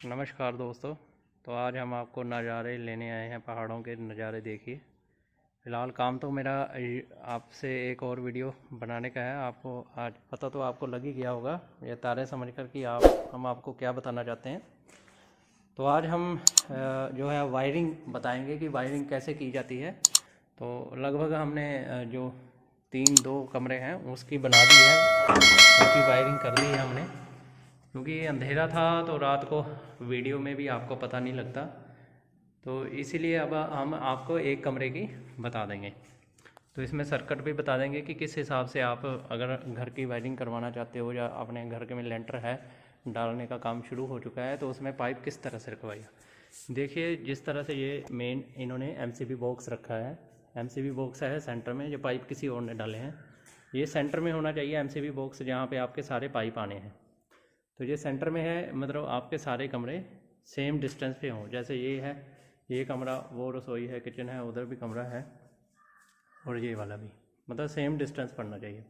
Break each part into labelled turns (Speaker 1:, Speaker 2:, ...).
Speaker 1: नमस्कार दोस्तों। तो आज हम आपको नज़ारे लेने आए हैं, पहाड़ों के नज़ारे देखिए। फ़िलहाल काम तो मेरा आपसे एक और वीडियो बनाने का है। आपको आज पता तो आपको लग ही गया होगा ये तारे समझकर कि हम आपको क्या बताना चाहते हैं। तो आज हम जो है वायरिंग बताएंगे कि वायरिंग कैसे की जाती है। तो लगभग हमने जो 2 कमरे हैं उसकी बना दी है, उसकी वायरिंग कर दी है हमने, क्योंकि अंधेरा था तो रात को वीडियो में भी आपको पता नहीं लगता। तो इसीलिए अब हम आपको एक कमरे की बता देंगे। तो इसमें सर्किट भी बता देंगे कि किस हिसाब से आप अगर घर की वायरिंग करवाना चाहते हो या अपने घर के में लेंटर है, डालने का काम शुरू हो चुका है, तो उसमें पाइप किस तरह से रखवाइए। देखिए जिस तरह से ये मेन इन्होंने एमसीबी बॉक्स रखा है, एमसीबी बॉक्स है सेंटर में, ये पाइप किसी और ने डाले हैं। ये सेंटर में होना चाहिए एमसीबी बॉक्स, जहाँ पे आपके सारे पाइप आने हैं। तो ये सेंटर में है, मतलब आपके सारे कमरे सेम डिस्टेंस पे हों। जैसे ये है, ये कमरा, वो रसोई है, किचन है, उधर भी कमरा है, और ये वाला भी, मतलब सेम डिस्टेंस पड़ना चाहिए।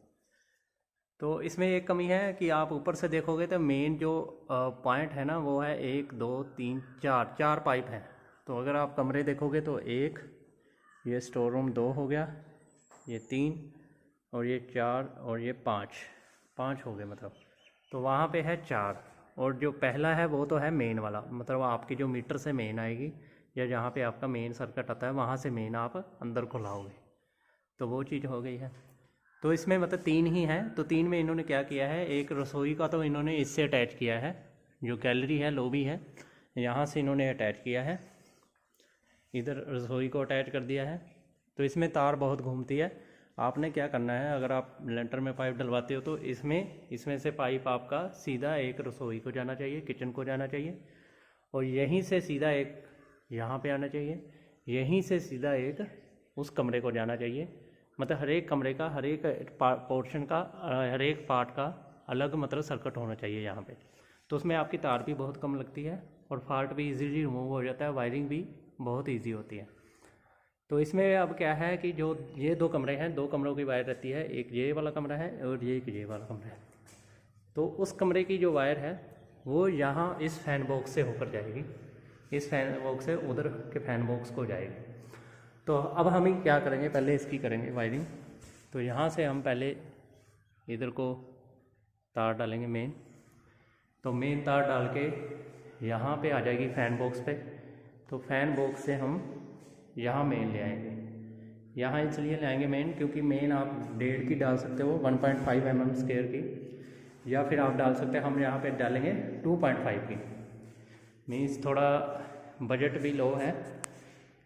Speaker 1: तो इसमें एक कमी है कि आप ऊपर से देखोगे तो मेन जो पॉइंट है ना, वो है 1 2 3 4 4 पाइप हैं। तो अगर आप कमरे देखोगे तो 1, ये स्टोर रूम 2 हो गया, ये 3, और ये 4, और ये 5 हो गए मतलब। तो वहाँ पे है 4, और जो पहला है वो तो है मेन वाला, मतलब आपकी जो मीटर से मेन आएगी या जहाँ पे आपका मेन सर्किट आता है वहाँ से मेन आप अंदर खुलाओगे। तो वो चीज़ हो गई है। तो इसमें मतलब 3 ही हैं। तो 3 में इन्होंने क्या किया है, एक रसोई का तो इन्होंने इससे अटैच किया है, जो गैलरी है, लॉबी है, यहाँ से इन्होंने अटैच किया है, इधर रसोई को अटैच कर दिया है। तो इसमें तार बहुत घूमती है। आपने क्या करना है, अगर आप लेंटर में पाइप डलवाते हो तो इसमें से पाइप आपका सीधा एक रसोई को जाना चाहिए, किचन को जाना चाहिए, और यहीं से सीधा एक यहाँ पे आना चाहिए, यहीं से सीधा एक उस कमरे को जाना चाहिए। मतलब हर एक कमरे का, हर एक पोर्शन का, हर एक पार्ट का अलग मतलब सर्किट होना चाहिए यहाँ पे। तो उसमें आपकी तार भी बहुत कम लगती है और फॉल्ट भी इजीली रिमूव हो जाता है, वायरिंग भी बहुत ईजी होती है। तो इसमें अब क्या है कि जो ये 2 कमरे हैं, 2 कमरों की वायर रहती है, एक ये वाला कमरा है और ये एक ये वाला कमरा है। तो उस कमरे की जो वायर है वो यहाँ इस फैन बॉक्स से होकर जाएगी, इस फैन बॉक्स से उधर के फैन बॉक्स को जाएगी। तो अब हम ही क्या करेंगे, पहले इसकी करेंगे वायरिंग। तो यहाँ से हम पहले इधर को तार डालेंगे मेन। तो मेन तार डाल के यहाँ पे आ जाएगी फैन बॉक्स पे। तो फैन बॉक्स से हम यहाँ मेन ले आएंगे। यहाँ इसलिए ले आएंगे मेन क्योंकि मेन आप 1.5 की डाल सकते हो, 1.5 mm स्क्वायर की, या फिर आप डाल सकते हैं, हम यहाँ पे डालेंगे 2.5 की। मीन्स थोड़ा बजट भी लो है,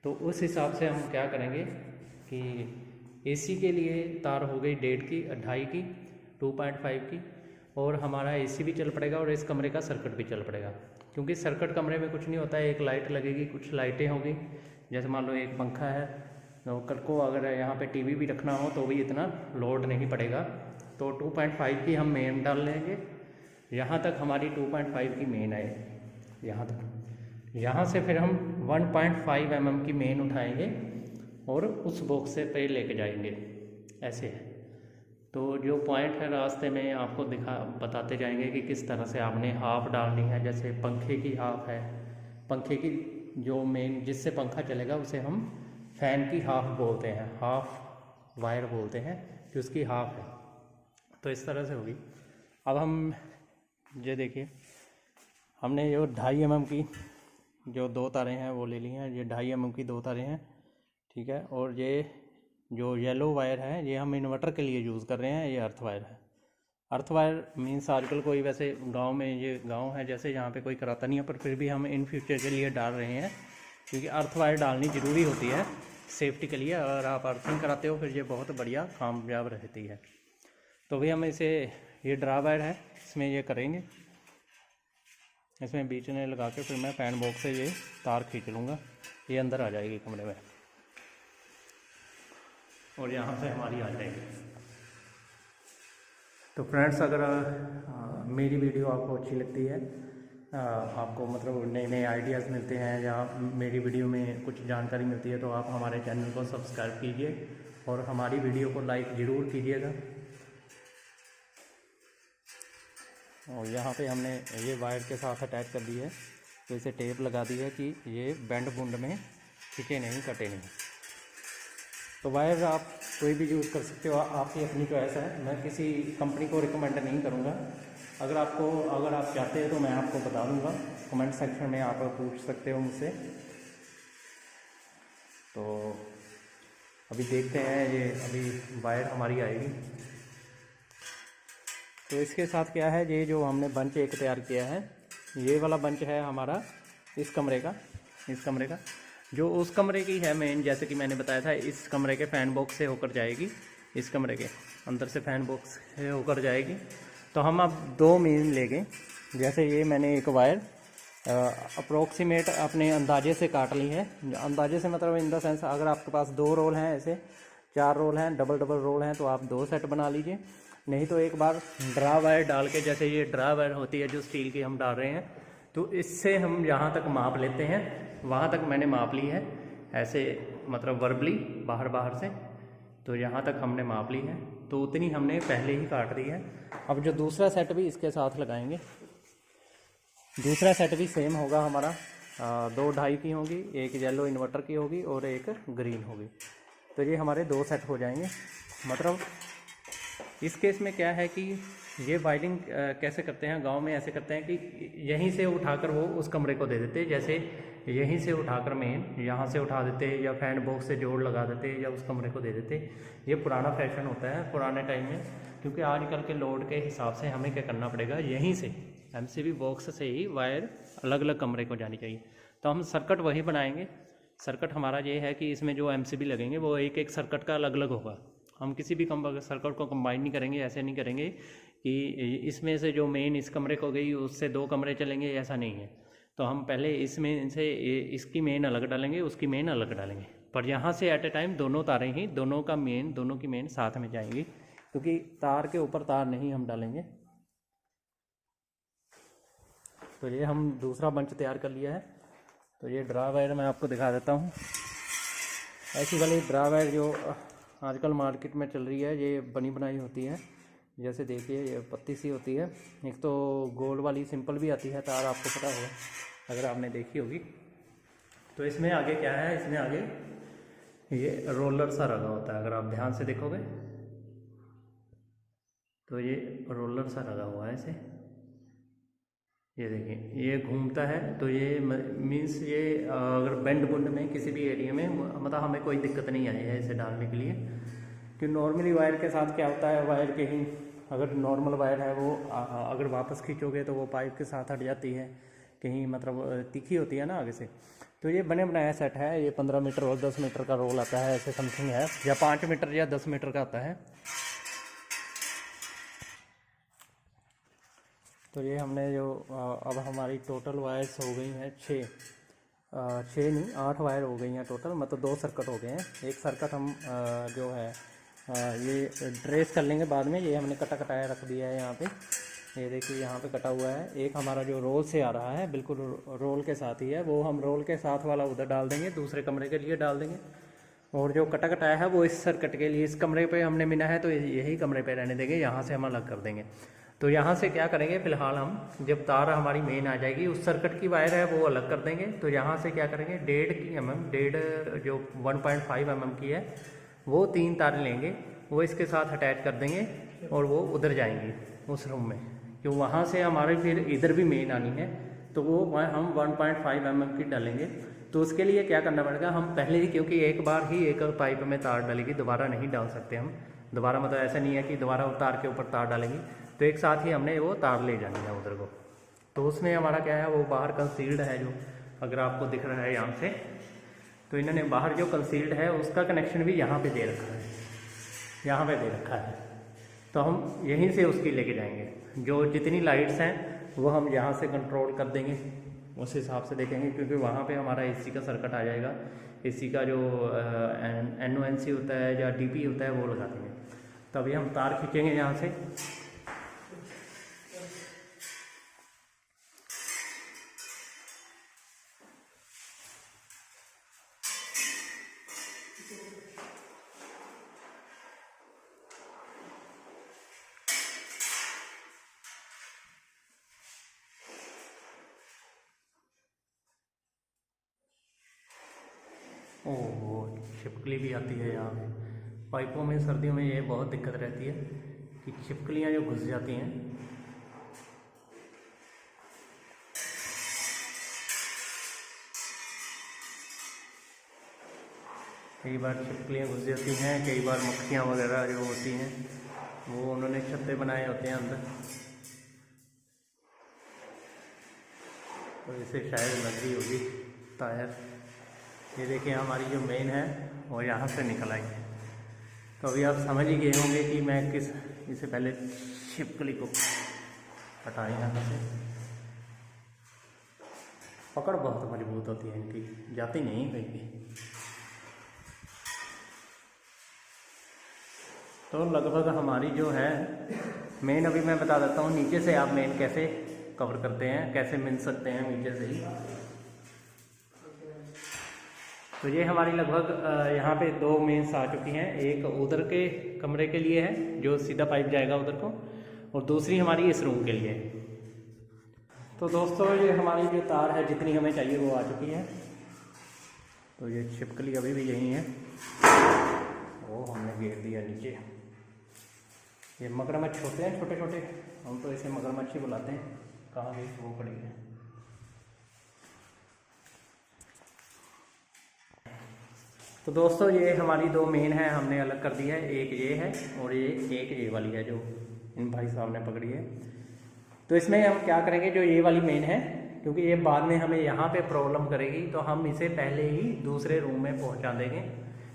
Speaker 1: तो उस हिसाब से हम क्या करेंगे कि एसी के लिए तार हो गई 1.5 की, 2.5 की, 2.5 की, और हमारा एसी भी चल पड़ेगा और इस कमरे का सर्किट भी चल पड़ेगा। क्योंकि सर्किट कमरे में कुछ नहीं होता है, एक लाइट लगेगी, कुछ लाइटें होगी, जैसे मान लो एक पंखा है, तो कल को अगर यहाँ पे टीवी भी रखना हो तो भी इतना लोड नहीं पड़ेगा। तो 2.5 की हम मेन डाल लेंगे, यहाँ तक हमारी 2.5 की मेन आए, यहाँ तक। यहाँ से फिर हम 1.5 mm की मेन उठाएंगे और उस बॉक्स से पे लेके जाएंगे, ऐसे है। तो जो पॉइंट है रास्ते में आपको बताते जाएंगे कि किस तरह से आपने हाफ डालनी है। जैसे पंखे की हाफ है, पंखे की जो मेन जिससे पंखा चलेगा उसे हम फैन की हाफ बोलते हैं, हाफ वायर बोलते हैं कि उसकी हाफ है। तो इस तरह से होगी। अब हम ये देखिए, हमने जो 2.5 mm की जो 2 तारें हैं वो ले ली हैं, ये 2.5 mm की 2 तारें हैं, ठीक है। और ये जो येलो वायर है ये हम इन्वर्टर के लिए यूज़ कर रहे हैं, ये अर्थ वायर है। अर्थ वायर मीन्स आजकल कोई वैसे गांव में, ये गांव है जैसे, यहाँ पे कोई कराता नहीं है, पर फिर भी हम इन फ्यूचर के लिए डाल रहे हैं, क्योंकि अर्थ वायर डालनी ज़रूरी होती है सेफ्टी के लिए। अगर आप अर्थिंग कराते हो फिर ये बहुत बढ़िया कामयाब रहती है। तो भी हम इसे, ये ड्रा वायर है, इसमें ये करेंगे, इसमें बीच में लगा के फिर मैं फैन बॉक्स से ये तार खींच लूँगा, ये अंदर आ जाएगी कमरे में और यहाँ से हमारी आ जाएगी। तो फ्रेंड्स, अगर मेरी वीडियो आपको अच्छी लगती है, आपको मतलब नए नए आइडियाज़ मिलते हैं या मेरी वीडियो में कुछ जानकारी मिलती है, तो आप हमारे चैनल को सब्सक्राइब कीजिए और हमारी वीडियो को लाइक ज़रूर कीजिएगा। और यहाँ पे हमने ये वायर के साथ अटैच कर दी है, तो इसे टेप लगा दी है कि ये बेंड बुंड में खींचे नहीं, कटे नहीं। तो वायर आप कोई भी यूज़ कर सकते हो, आपकी अपनी चॉइस है। मैं किसी कंपनी को रिकमेंड नहीं करूँगा। अगर आप चाहते हैं तो मैं आपको बता दूँगा, कमेंट सेक्शन में आप पूछ सकते हो मुझसे। तो अभी देखते हैं, ये अभी वायर हमारी आएगी। तो इसके साथ क्या है, ये जो हमने बंच एक तैयार किया है, ये वाला बंच है हमारा इस कमरे का जो उस कमरे की है मेन, जैसे कि मैंने बताया था, इस कमरे के फ़ैन बॉक्स से होकर जाएगी, इस कमरे के अंदर से फ़ैन बॉक्स से होकर जाएगी। तो हम अब 2 मेन लेंगे। जैसे ये मैंने एक वायर अप्रोक्सीमेट अपने अंदाजे से काट ली है। अंदाजे से मतलब इन द सेंस, अगर आपके पास 2 रोल हैं, ऐसे 4 रोल हैं, डबल रोल हैं, तो आप 2 सेट बना लीजिए। नहीं तो एक बार ड्रा वायर डाल के, जैसे ये ड्रा वायर होती है जो स्टील की हम डाल रहे हैं, तो इससे हम यहाँ तक माप लेते हैं। वहाँ तक मैंने माप ली है, ऐसे मतलब वर्बली बाहर से, तो यहाँ तक हमने माप ली है, तो उतनी हमने पहले ही काट दी है। अब जो दूसरा सेट भी इसके साथ लगाएंगे, दूसरा सेट भी सेम होगा हमारा। 2 ढाई की होगी, एक येलो इन्वर्टर की होगी और एक ग्रीन होगी। तो ये हमारे 2 सेट हो जाएंगे। मतलब इस केस में क्या है कि ये वायरिंग कैसे करते हैं, गांव में ऐसे करते हैं कि यहीं से उठाकर वो उस कमरे को दे देते, जैसे यहीं से उठाकर मेन यहाँ से उठा देते, या फैन बॉक्स से जोड़ लगा देते, या उस कमरे को दे देते। ये पुराना फैशन होता है पुराने टाइम में, क्योंकि आजकल के लोड के हिसाब से हमें क्या करना पड़ेगा, यहीं से एमसीबी बॉक्स से ही वायर अलग अलग कमरे को जानी चाहिए। तो हम सर्किट वही बनाएंगे। सर्किट हमारा ये है कि इसमें जो एमसीबी लगेंगे वो एक एक सर्किट का अलग अलग होगा। हम किसी भी सर्किट को कंबाइन नहीं करेंगे, ऐसे नहीं करेंगे कि इसमें से जो मेन इस कमरे को गई उससे 2 कमरे चलेंगे, ऐसा नहीं है। तो हम पहले इसमें से इसकी मेन अलग डालेंगे, उसकी मेन अलग डालेंगे, पर यहाँ से एट ए टाइम दोनों तारें ही, दोनों की मेन साथ में जाएंगी, क्योंकि तार के ऊपर तार नहीं हम डालेंगे। तो ये हम दूसरा बंच तैयार कर लिया है। तो ये ड्रा वायर मैं आपको दिखा देता हूँ। ऐसी वाली ड्रा वायर जो आजकल मार्केट में चल रही है, ये बनी बनाई होती है। जैसे देखिए, ये पत्ती सी होती है। एक तो गोल वाली सिंपल भी आती है तार, आपको पता होगा अगर आपने देखी होगी। तो इसमें आगे क्या है, इसमें आगे ये रोलर सा लगा होता है, अगर आप ध्यान से देखोगे तो ये रोलर सा लगा हुआ है इसे, ये देखिए ये घूमता है। तो ये मीन्स ये अगर बेंड बुंड में किसी भी एरिया में मतलब हमें कोई दिक्कत नहीं आई है इसे डालने के लिए। कि नॉर्मली वायर के साथ क्या होता है, वायर के ही अगर नॉर्मल वायर है वो अगर वापस खींचोगे तो वो पाइप के साथ हट जाती है, कहीं मतलब तीखी होती है ना आगे से। तो ये बने बनाया सेट है। ये 15 मीटर और 10 मीटर का रोल आता है, ऐसे समथिंग है, या 5 मीटर या 10 मीटर का आता है। तो ये हमने जो अब हमारी टोटल वायर्स हो गई हैं 6 नहीं 8 वायर हो गई हैं टोटल, मतलब 2 सर्किट हो गए हैं। एक सर्किट हम जो है ये ट्रेस कर लेंगे बाद में। ये हमने कटाया रख दिया है यहाँ पे, ये देखिए यहाँ पे कटा हुआ है। एक हमारा जो रोल से आ रहा है, बिल्कुल रोल के साथ ही है, वो हम रोल के साथ वाला उधर डाल देंगे, दूसरे कमरे के लिए डाल देंगे। और जो कटाया है वो इस सर्किट के लिए, इस कमरे पे हमने मिना है तो यही कमरे पे रहने देंगे, यहाँ से हम अलग कर देंगे। तो यहाँ से क्या करेंगे, फिलहाल हम जब तार हमारी मेन आ जाएगी, उस सर्किट की वायर है वो अलग कर देंगे। तो यहाँ से क्या करेंगे, 1.5 जो 1.5 mm की है, वो 3 तारें लेंगे, वो इसके साथ अटैच कर देंगे और वो उधर जाएंगी उस रूम में। क्यों, वहाँ से हमारे फिर इधर भी मेन आनी है, तो वो हम 1.5 mm की डालेंगे। तो उसके लिए क्या करना पड़ेगा, हम पहले ही, क्योंकि एक बार ही एक पाइप में तार डालेगी, दोबारा नहीं डाल सकते हम। दोबारा मतलब ऐसा नहीं है कि दोबारा तार के ऊपर तार डालेंगी, तो एक साथ ही हमने वो तार ले जानी है उधर को। तो उसमें हमारा क्या है, वो बाहर कंसील्ड है, जो अगर आपको दिख रहा है यहाँ से, तो इन्होंने बाहर जो कंसील्ड है उसका कनेक्शन भी यहाँ पे दे रखा है, यहाँ पे दे रखा है। तो हम यहीं से उसकी लेके जाएंगे। जो जितनी लाइट्स हैं वो हम यहाँ से कंट्रोल कर देंगे, उस हिसाब से देखेंगे, क्योंकि वहाँ पे हमारा एसी का सर्किट आ जाएगा। एसी का जो NONC होता है या DP होता है वो लगा देंगे। तभी हम तार खींचेंगे यहाँ से, ओह, छिपकली भी आती है यहाँ पे। पाइपों में सर्दियों में ये बहुत दिक्कत रहती है कि छिपकलियाँ जो घुस जाती हैं। कई बार छिपकलियाँ घुस जाती हैं, कई बार मक्खियाँ वगैरह जो होती हैं वो उन्होंने छत्ते बनाए होते हैं अंदर, तो इसे शायद लग गई होगी टायर। ये देखिए हमारी जो मेन है वो यहाँ से निकल आई है। तो अभी आप समझ ही गए होंगे कि मैं इससे पहले छिपकली को हटाएं यहाँ से। पकड़ बहुत मजबूत होती है इनकी, जाती नहीं कहीं भी। तो लगभग हमारी जो है मेन, अभी मैं बता देता हूँ नीचे से आप मेन कैसे कवर करते हैं, कैसे मिल सकते हैं नीचे से ही। तो ये हमारी लगभग यहाँ पे 2 मेंस आ चुकी हैं। एक उधर के कमरे के लिए है जो सीधा पाइप जाएगा उधर को, और दूसरी हमारी इस रूम के लिए। तो दोस्तों ये हमारी जो तार है जितनी हमें चाहिए वो आ चुकी है। तो ये छिपकली अभी भी यहीं है, वो हमने घेर दिया नीचे। ये मगरमच्छ होते हैं छोटे छोटे, हम तो इसे मगरमच्छ ही बुलाते हैं। कहाँ गई वो पड़ी है। तो दोस्तों ये हमारी 2 मेन है हमने अलग कर दी है, एक ये है और एक ये वाली है जो इन भाई साहब ने पकड़ी है। तो इसमें हम क्या करेंगे, जो ये वाली मेन है, क्योंकि ये बाद में हमें यहाँ पे प्रॉब्लम करेगी, तो हम इसे पहले ही दूसरे रूम में पहुँचा देंगे,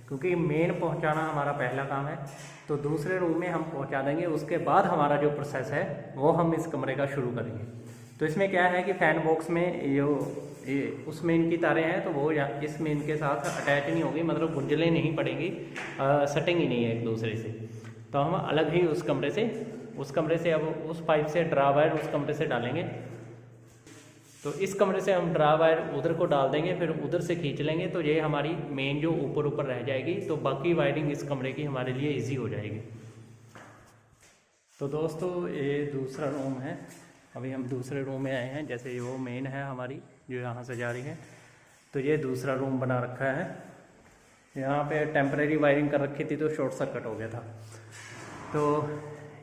Speaker 1: क्योंकि मेन पहुँचाना हमारा पहला काम है। तो दूसरे रूम में हम पहुँचा देंगे, उसके बाद हमारा जो प्रोसेस है वो हम इस कमरे का शुरू करेंगे। तो इसमें क्या है कि फ़ैन बॉक्स में ये उस मेन की तारें हैं, तो वो इस मेन के साथ अटैच नहीं होगी, मतलब गुंजलें नहीं पड़ेंगी, सटेंगी नहीं है एक दूसरे से। तो हम अलग ही उस कमरे से अब उस पाइप से ड्रा वायर उस कमरे से डालेंगे। तो इस कमरे से हम ड्रा वायर उधर को डाल देंगे, फिर उधर से खींच लेंगे, तो ये हमारी मेन जो ऊपर रह जाएगी। तो बाकी वायरिंग इस कमरे की हमारे लिए ईजी हो जाएगी। तो दोस्तों ये दूसरा रूम है, अभी हम दूसरे रूम में आए हैं। जैसे वो मेन है हमारी जो यहाँ से जा रही है, तो ये दूसरा रूम बना रखा है। यहाँ पे टेम्परेरी वायरिंग कर रखी थी तो शॉर्ट सर्किट हो गया था। तो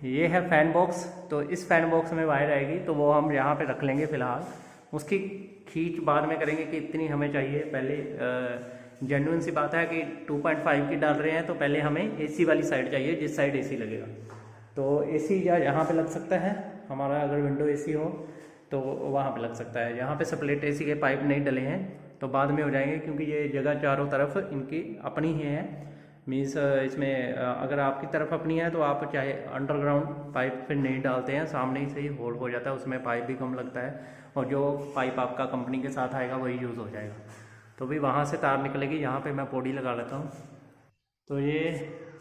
Speaker 1: ये है फ़ैन बॉक्स, तो इस फ़ैन बॉक्स में वायर आएगी, तो वो हम यहाँ पे रख लेंगे फ़िलहाल। उसकी खींच बाद में करेंगे कि इतनी हमें चाहिए। पहले जेन्युइन सी बात है कि 2.5 की डाल रहे हैं, तो पहले हमें एसी वाली साइड चाहिए, जिस साइड एसी लगेगा। तो एसी या यहाँ पे लग सकता है हमारा, अगर विंडो एसी हो तो वहाँ पे लग सकता है। यहाँ पे स्प्लिट एसी के पाइप नहीं डले हैं तो बाद में हो जाएंगे, क्योंकि ये जगह चारों तरफ इनकी अपनी ही है। मीन्स इसमें अगर आपकी तरफ अपनी है तो आप चाहे अंडरग्राउंड पाइप फिर नहीं डालते हैं, सामने ही से ही होल हो जाता है, उसमें पाइप भी कम लगता है, और जो पाइप आपका कंपनी के साथ आएगा वही यूज़ हो जाएगा। तो भी वहाँ से तार निकलेगी। यहाँ पे मैं पौड़ी लगा लेता हूँ। तो ये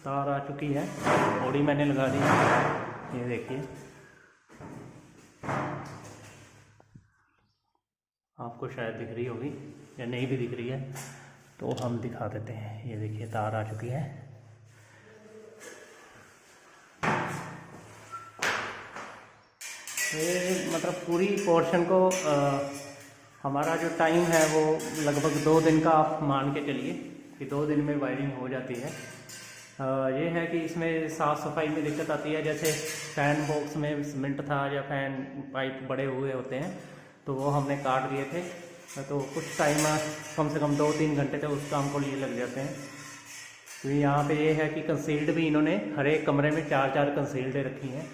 Speaker 1: तार आ चुकी है, पौड़ी मैंने लगा दी, ये देखिए आपको शायद दिख रही होगी या नहीं भी दिख रही है, तो हम दिखा देते हैं। ये देखिए तार आ चुकी है। तो ये मतलब पूरी पोर्शन को हमारा जो टाइम है वो लगभग 2 दिन का आप मान के चलिए कि 2 दिन में वायरिंग हो जाती है। ये है कि इसमें साफ़ सफाई में दिक्कत आती है। जैसे फ़ैन बॉक्स में सीमेंट था या फ़ैन पाइप बड़े हुए होते हैं, तो वो हमने काट दिए थे, तो कुछ टाइम कम से कम 2-3 घंटे तक उस काम को लिए लग जाते हैं। तो यहाँ पे ये है कि कंसील्ड भी इन्होंने हर एक कमरे में 4-4 कंसील्डें रखी हैं।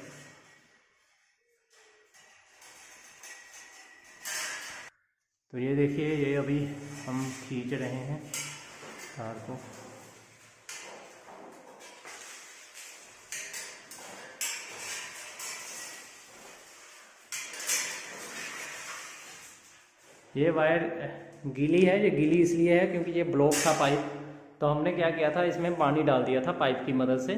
Speaker 1: तो ये देखिए, ये अभी हम खींच रहे हैं तार को। ये वायर गीली है, ये गीली इसलिए है क्योंकि ये ब्लॉक था पाइप। तो हमने क्या किया था, इसमें पानी डाल दिया था पाइप की मदद से।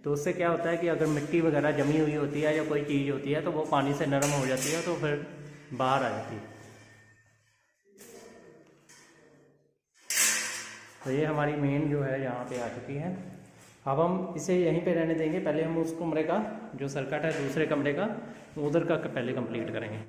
Speaker 1: तो उससे क्या होता है कि अगर मिट्टी वगैरह जमी हुई होती है या कोई चीज़ होती है तो वो पानी से नरम हो जाती है, तो फिर बाहर आ जाती है। तो ये हमारी मेन जो है यहाँ पे आ चुकी है। अब हम इसे यहीं पे रहने देंगे। पहले हम उस कमरे का जो सर्किट है दूसरे कमरे का, उधर का पहले कंप्लीट करेंगे।